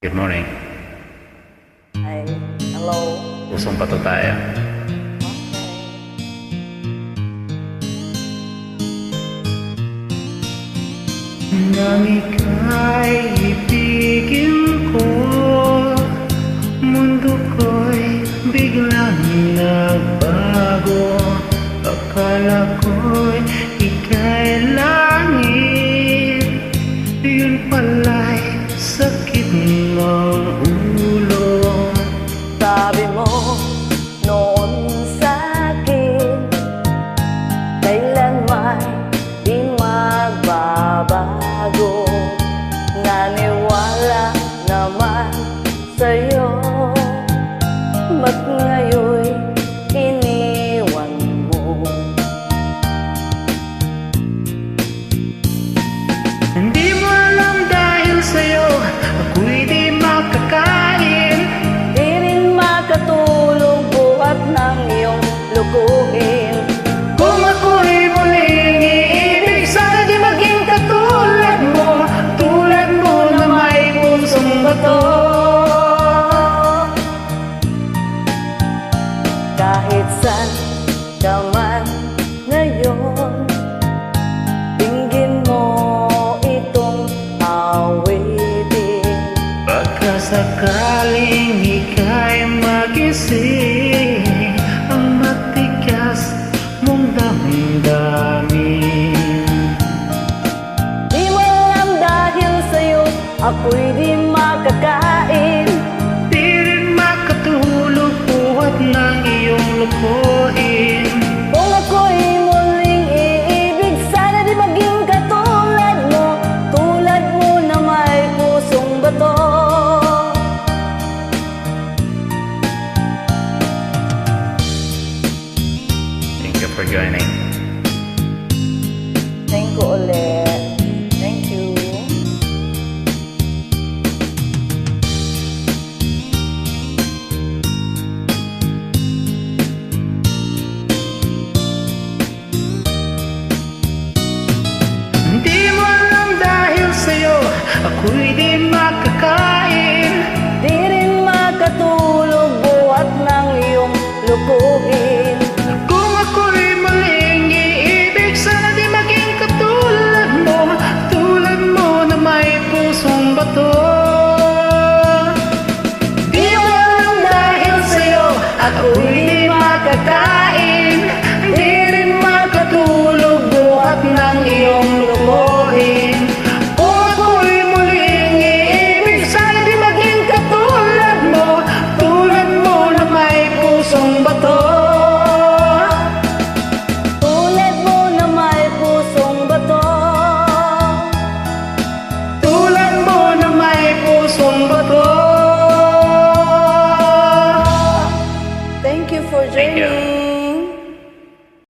Good morning. Hi. Hello. Pusong pato tayo. Nang ika'y ibigin ko, mundo ko'y biglang nagbago. Akala ko'y ika'y langit, yun pala'y sakit ng ulo. Sabi mo noon sa'kin, kailanman di magbabago. Naniwala naman sa'yo, ba't ngayon'y iniwan mo? Hindi mo alam dahil sa'yo ako'y di makakain. Di rin makatulog buhat ng iyong lukuhin. Kung ako'y muling iibig, sana di maging katulad mo. Tulad mo na may pusong bato. Kahit saan ka man ngayon, tingin mo itong awitin. Baka sakaling ika'y magising, ang matigas mong damdamin. Di mo alam dahil sa'yo ako'y di makakain. Di rin makatulog buhat ng iyong lukuhin. Kung ako'y muling iibig, sana di maging katulad mo. Tulad mo na may pusong bato. Thank you for joining. Thank you ulit. Thank you. Hindi mo alam dahil sa'yo ako'y di makakain. Di rin makatulog buhat ng iyong lukuhin. Kung ako'y muling iibig, sana di maging katulad mo. Tulad mo na may pusong bato. Di mo alam dahil sa'yo ako'y